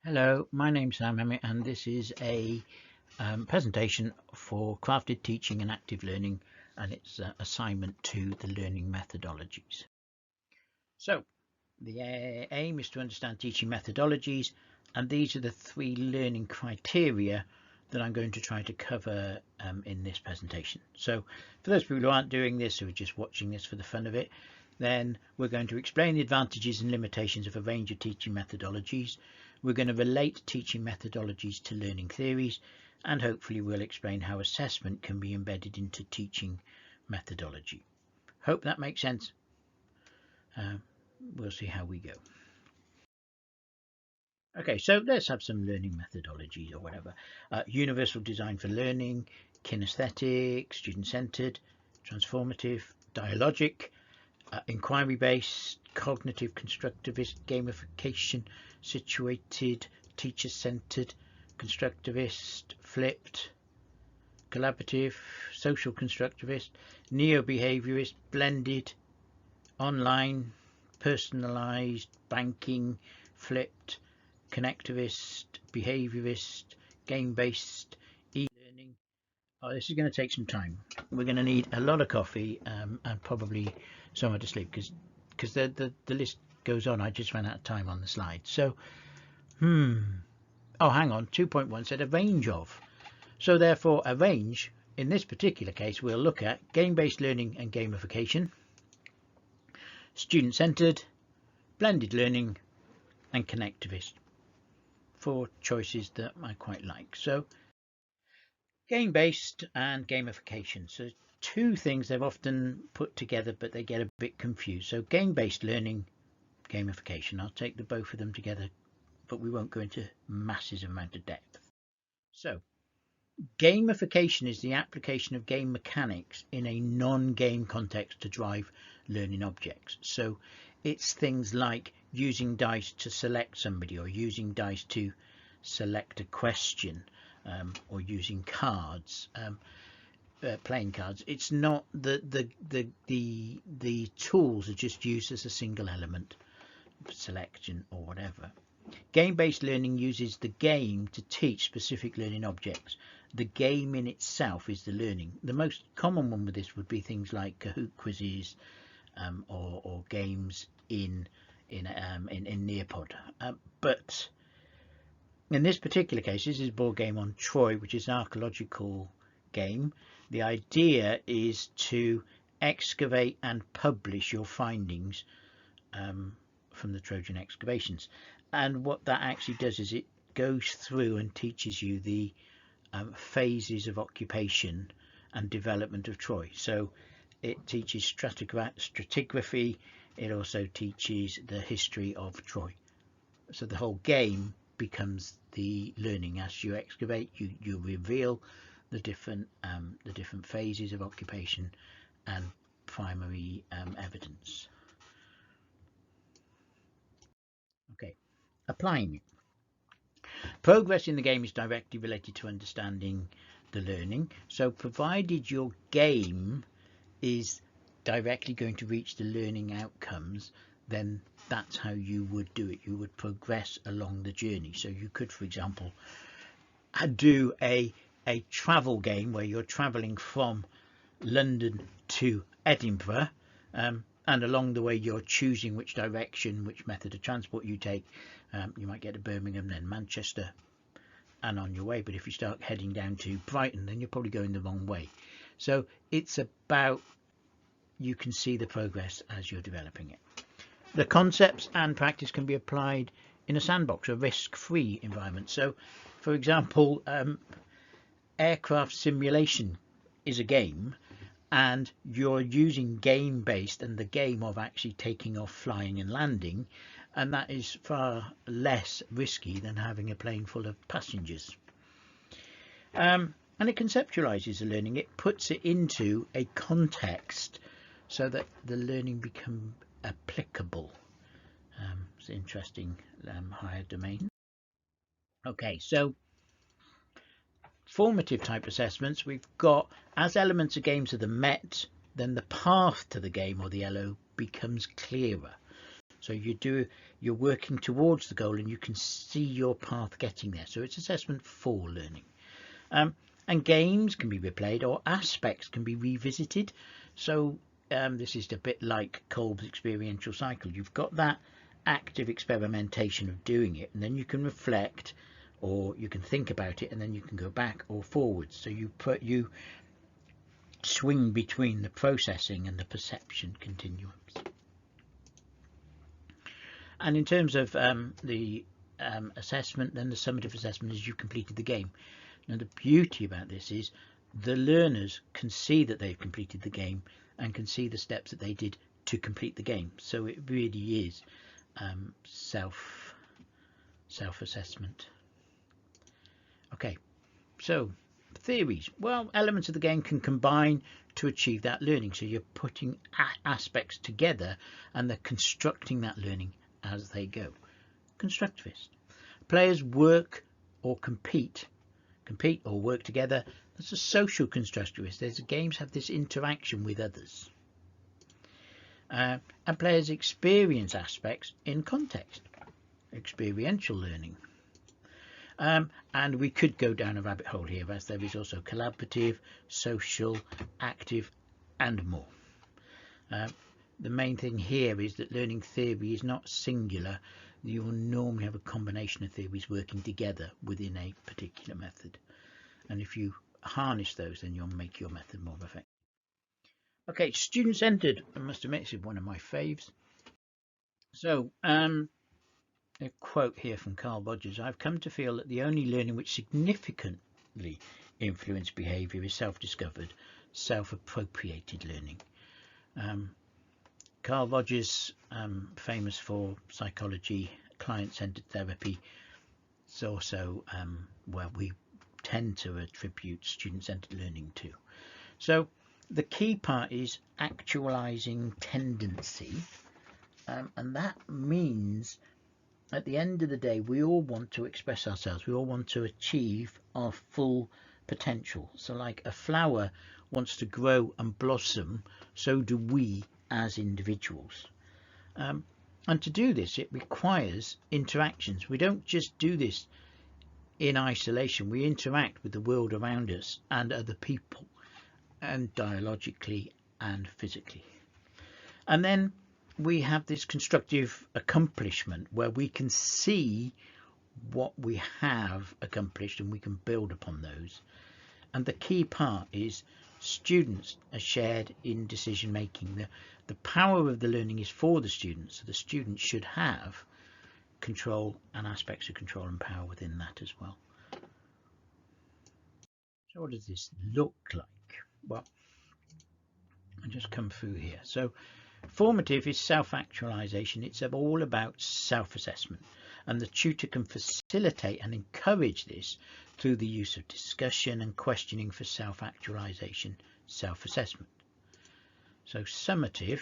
Hello, my name's Sam Emmett and this is a presentation for crafted teaching and active learning, and it's an assignment to the learning methodologies. So the aim is to understand teaching methodologies, and these are the three learning criteria that I'm going to try to cover in this presentation. So for those people who aren't doing this, who are just watching this for the fun of it, then we're going to explain the advantages and limitations of a range of teaching methodologies. We're going to relate teaching methodologies to learning theories, and hopefully we'll explain how assessment can be embedded into teaching methodology. Hope that makes sense. We'll see how we go. Okay, so let's have some learning methodologies or whatever. Universal design for learning, kinesthetic, student-centered, transformative, dialogic, inquiry-based, cognitive constructivist, gamification, situated, teacher-centered, constructivist, flipped, collaborative, social constructivist, neo-behaviorist, blended, online, personalized, banking, flipped, connectivist, behaviorist, game-based, e-learning. Oh, this is going to take some time. We're going to need a lot of coffee and probably somewhere to sleep because the list goes on. I just ran out of time on the slide. So, oh, hang on. 2.1 said a range of. So therefore, a range, in this particular case, we'll look at game-based learning and gamification, student-centered, blended learning, and connectivist. 4 choices that I quite like. So game-based and gamification. So 2 things they've often put together, but they get a bit confused. So game-based learning, gamification. I'll take the both of them together, but we won't go into massive amount of depth. So gamification is the application of game mechanics in a non-game context to drive learning objects. So it's things like using dice to select somebody, or using dice to select a question, or using cards, playing cards. It's not the tools are just used as a single element, selection or whatever. Game-based learning uses the game to teach specific learning objects. The game in itself is the learning. The most common one with this would be things like Kahoot quizzes, or games in Nearpod. But in this particular case, this is a board game on Troy, which is an archaeological game. The idea is to excavate and publish your findings from the Trojan excavations. And what that actually does is it goes through and teaches you the phases of occupation and development of Troy. So it teaches stratigraphy. It also teaches the history of Troy. So the whole game becomes the learning. As you excavate, you reveal the different phases of occupation and primary evidence. Okay, applying it. Progress in the game is directly related to understanding the learning. So provided your game is directly going to reach the learning outcomes, then that's how you would do it. You would progress along the journey. So you could, for example, do a travel game where you're traveling from London to Edinburgh, and along the way you're choosing which direction, which method of transport you take. You might get to Birmingham, then Manchester, and on your way. But if you start heading down to Brighton, then you're probably going the wrong way. So it's about, you can see the progress as you're developing it. The concepts and practice can be applied in a sandbox, a risk-free environment. So for example, aircraft simulation is a game, and you're using game-based and the game of actually taking off, flying and landing, and that is far less risky than having a plane full of passengers. And it conceptualizes the learning. It puts it into a context so that the learning becomes applicable. It's an interesting higher domain. Okay, so formative type assessments, we've got, as elements of games are the met, then the path to the game or the LO becomes clearer. So you're working towards the goal and you can see your path getting there. So it's assessment for learning. And games can be replayed or aspects can be revisited. So this is a bit like Kolb's experiential cycle. You've got that active experimentation of doing it, and then you can reflect, or you can think about it, and then you can go back or forwards. So you swing between the processing and the perception continuums. And in terms of the assessment, then the summative assessment is you completed the game. Now the beauty about this is the learners can see that they've completed the game and can see the steps that they did to complete the game. So it really is self-assessment. Okay, so theories. Well, elements of the game can combine to achieve that learning. So you're putting aspects together and they're constructing that learning as they go. Constructivist. Players work or compete or work together. That's a social constructivist. Games have this interaction with others. And players experience aspects in context. Experiential learning. And we could go down a rabbit hole here, as there is also collaborative, social, active, and more. The main thing here is that learning theory is not singular. You will normally have a combination of theories working together within a particular method. And if you harness those, then you'll make your method more effective. Okay, student-centered. I must admit, this is one of my faves. So, a quote here from Carl Rogers: "I've come to feel that the only learning which significantly influenced behaviour is self-discovered, self-appropriated learning." Carl Rogers, famous for psychology, client-centered therapy. It's also where we tend to attribute student-centered learning to. So the key part is actualizing tendency, and that means at the end of the day we all want to express ourselves, we all want to achieve our full potential. So like a flower wants to grow and blossom, so do we as individuals. And to do this, it requires interactions. We don't just do this in isolation. We interact with the world around us and other people, and dialogically and physically. And then we have this constructive accomplishment where we can see what we have accomplished and we can build upon those. And the key part is students are shared in decision making. The power of the learning is for the students, so the students should have control and aspects of control and power within that as well. So what does this look like? Well, I'll just come through here. So formative is self-actualization. It's all about self-assessment, and the tutor can facilitate and encourage this through the use of discussion and questioning for self-actualization, self-assessment. So summative,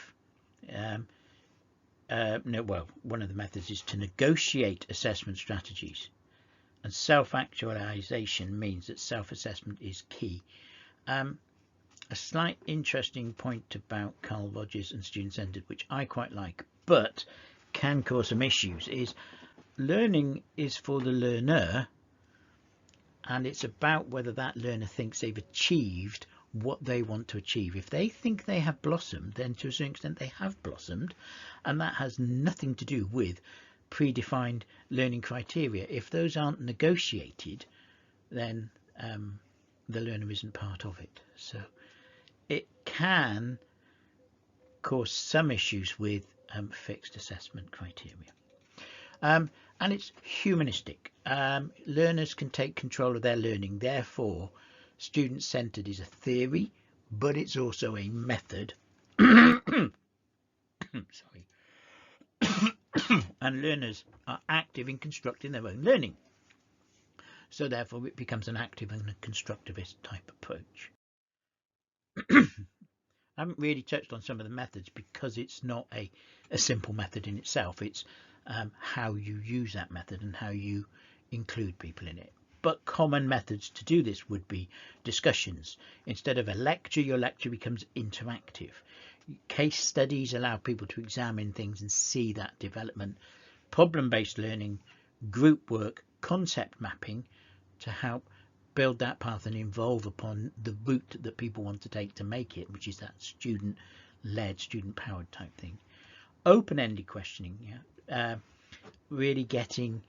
one of the methods is to negotiate assessment strategies, and self-actualization means that self-assessment is key. A slight interesting point about Carl Rogers and student-centered, which I quite like, but can cause some issues, is learning is for the learner, and it's about whether that learner thinks they've achieved what they want to achieve. If they think they have blossomed, then to a certain extent they have blossomed, and that has nothing to do with predefined learning criteria. If those aren't negotiated, then the learner isn't part of it. So it can cause some issues with fixed assessment criteria. And it's humanistic. Learners can take control of their learning. Therefore, student-centered is a theory, but it's also a method. Sorry. And learners are active in constructing their own learning. So therefore, it becomes an active and a constructivist type approach. I haven't really touched on some of the methods because it's not a simple method in itself. It's how you use that method and how you include people in it. But common methods to do this would be discussions. Instead of a lecture, your lecture becomes interactive. Case studies allow people to examine things and see that development. Problem-based learning, group work, concept mapping to help build that path and evolve upon the route that people want to take to make it, which is that student-led, student-powered type thing. Open-ended questioning, really getting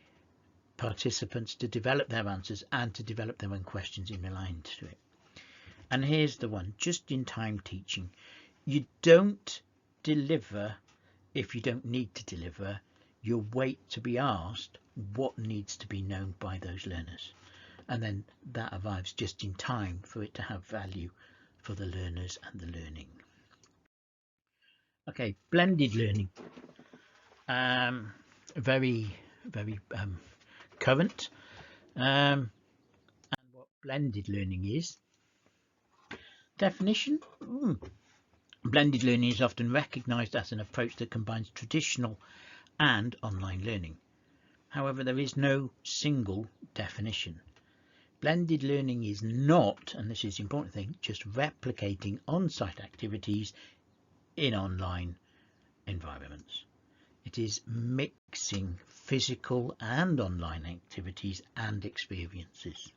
participants to develop their answers and to develop their own questions in relation to it. And here's the one, just-in-time teaching. You don't deliver if you don't need to deliver. You wait to be asked what needs to be known by those learners, and then that arrives just in time for it to have value for the learners and the learning. Okay, blended learning, very current, and what blended learning is. Definition. Blended learning is often recognised as an approach that combines traditional and online learning. However, there is no single definition. Blended learning is not, and this is the important thing, just replicating on-site activities in online environments. It is mixing physical and online activities and experiences.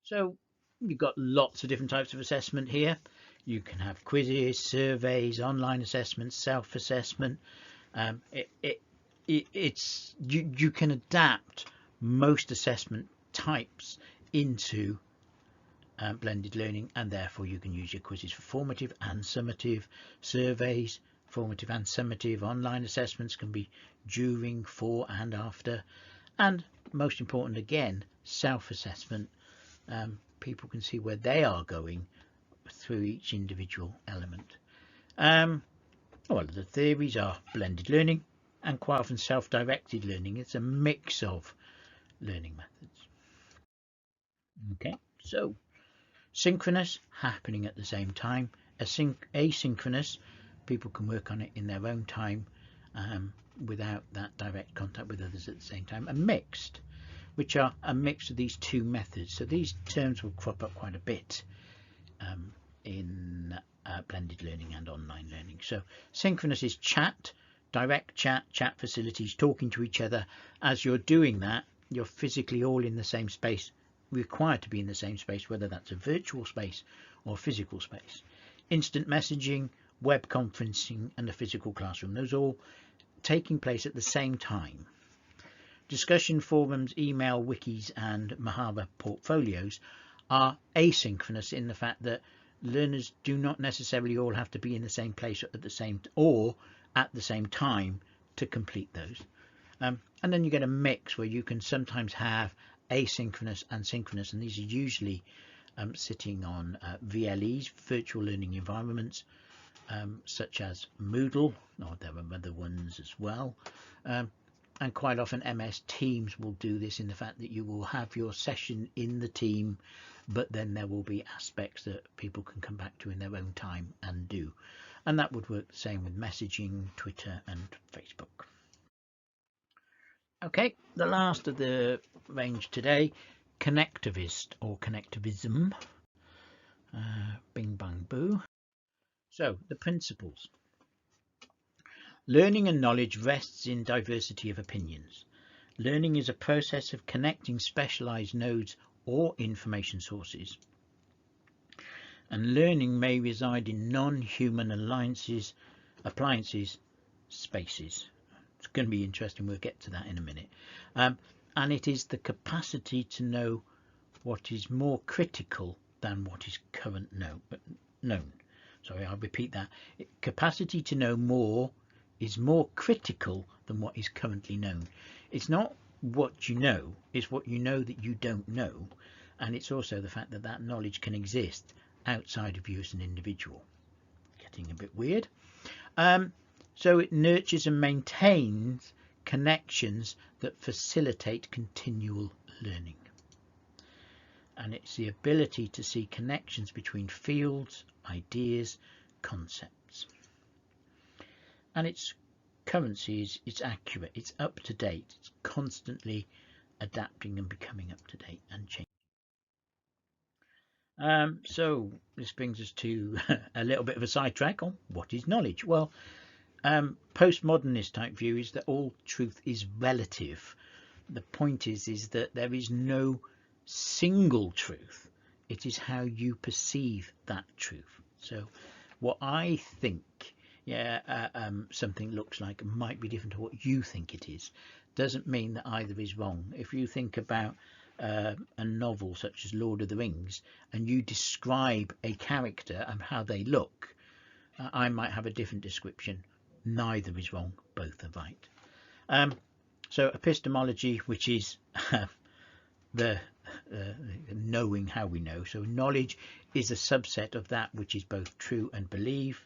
So you've got lots of different types of assessment here. You can have quizzes, surveys, online assessments, self-assessment. You can adapt most assessment types into blended learning, and therefore you can use your quizzes for formative and summative, surveys formative and summative, online assessments can be during, for and after, and most important again, self-assessment. People can see where they are going through each individual element. Well, the theories are blended learning and quite often self-directed learning. It's a mix of learning methods. Okay, so synchronous, happening at the same time. Asynchronous, people can work on it in their own time without that direct contact with others at the same time. And mixed, which are a mix of these two methods. So these terms will crop up quite a bit in blended learning and online learning. So synchronous is chat, direct chat facilities, talking to each other. As you're doing that, you're physically all in the same space, required to be in the same space, whether that's a virtual space or physical space. Instant messaging, web conferencing and a physical classroom, those all taking place at the same time. Discussion forums, email, wikis and Mahara portfolios are asynchronous in the fact that learners do not necessarily all have to be in the same place at the same time to complete those. And then you get a mix where you can sometimes have asynchronous and synchronous, and these are usually sitting on VLEs, virtual learning environments, such as Moodle, or there are other ones as well. And quite often MS Teams will do this in the fact that you will have your session in the team, but then there will be aspects that people can come back to in their own time and do. And that would work the same with messaging, Twitter and Facebook. Okay, the last of the range today, connectivist or connectivism. Bing bang boo. So the principles. Learning and knowledge rests in diversity of opinions. Learning is a process of connecting specialized nodes or information sources. And learning may reside in non-human appliances, spaces. It's going to be interesting, we'll get to that in a minute. And it is the capacity to know what is more critical than what is known. Sorry, I'll repeat that. Capacity to know more is more critical than what is currently known. It's not what you know, it's what you know that you don't know, and it's also the fact that that knowledge can exist outside of you as an individual. Getting a bit weird. So it nurtures and maintains connections that facilitate continual learning. And it's the ability to see connections between fields, ideas, concepts. And its currency is it's accurate, it's up to date, it's constantly adapting and becoming up to date and changing. So this brings us to a little bit of a sidetrack on what is knowledge. Well, postmodernist type view is that all truth is relative. The point is that there is no single truth. It is how you perceive that truth. So what I think something looks like might be different to what you think it is. Doesn't mean that either is wrong. If you think about a novel such as Lord of the Rings and you describe a character and how they look, I might have a different description. Neither is wrong, both are right. So epistemology, which is the knowing how we know. So knowledge is a subset of that which is both true and believe.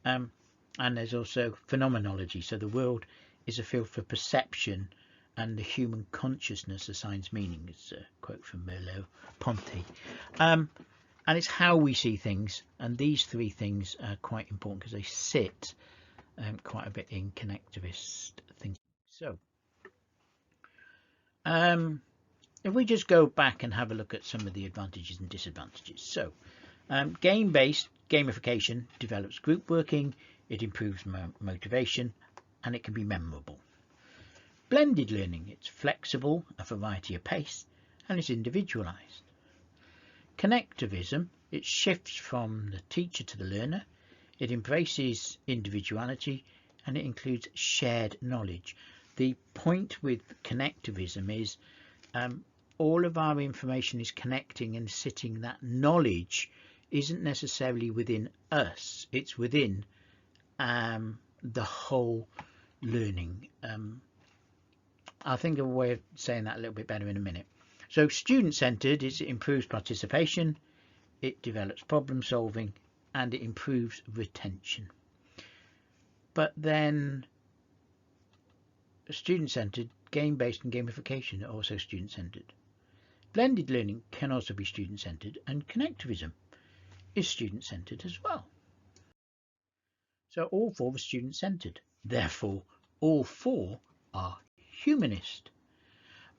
And there's also phenomenology. So the world is a field for perception, and the human consciousness assigns meaning. It's a quote from Merleau-Ponty. And it's how we see things, and these three things are quite important because they sit quite a bit in connectivist thinking. So if we just go back and have a look at some of the advantages and disadvantages. So game-based gamification develops group working, it improves motivation, and it can be memorable. Blended learning, it's flexible, a variety of pace, and it's individualized. Connectivism, it shifts from the teacher to the learner, it embraces individuality, and it includes shared knowledge. The point with connectivism is all of our information is connecting and sitting. That knowledge isn't necessarily within us, it's within the whole learning. I'll think of a way of saying that a little bit better in a minute. So student-centered is it improves participation, it develops problem solving, and it improves retention. But then student-centered, game-based and gamification are also student-centered. Blended learning can also be student-centered, and connectivism is student-centered as well. So all four are student-centered. Therefore, all four are humanist.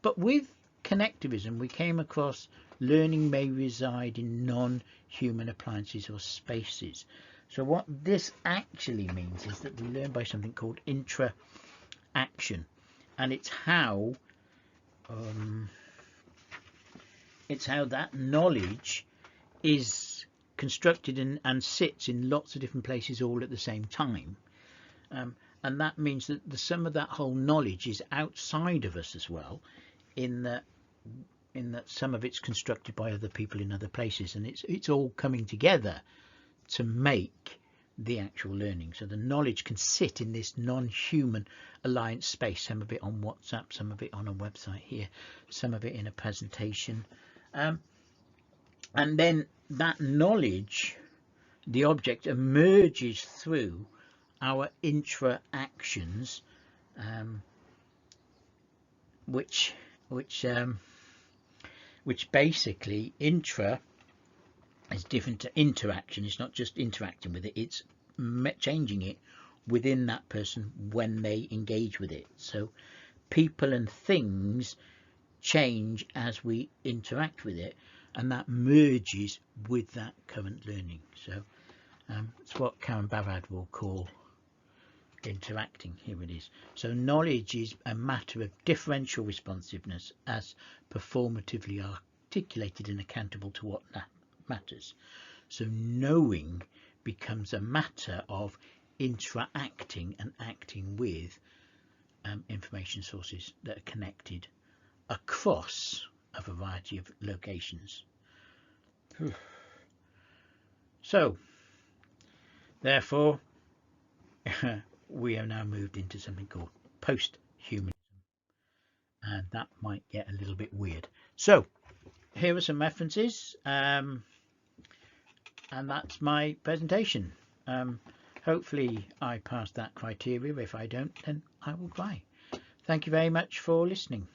But with connectivism, we came across learning may reside in non-human appliances or spaces. So what this actually means is that we learn by something called interaction, and it's how that knowledge is constructed and sits in lots of different places all at the same time, and that means that some of that whole knowledge is outside of us as well, in that some of it's constructed by other people in other places, and it's all coming together to make the actual learning. So the knowledge can sit in this non-human alliance space, some of it on WhatsApp, some of it on a website here, some of it in a presentation, and then that knowledge, the object, emerges through our interactions, which basically intra is different to interaction. It's not just interacting with it, it's changing it within that person when they engage with it. So people and things change as we interact with it, and that merges with that current learning. So it's what Karen Barad will call interacting. Here it is. So knowledge is a matter of differential responsiveness as performatively articulated and accountable to what matters. So knowing becomes a matter of interacting and acting with information sources that are connected across a variety of locations. So therefore we have now moved into something called post-humanism, and that might get a little bit weird. So here are some references, and that's my presentation. Hopefully I passed that criteria. If I don't, then I will cry. Thank you very much for listening.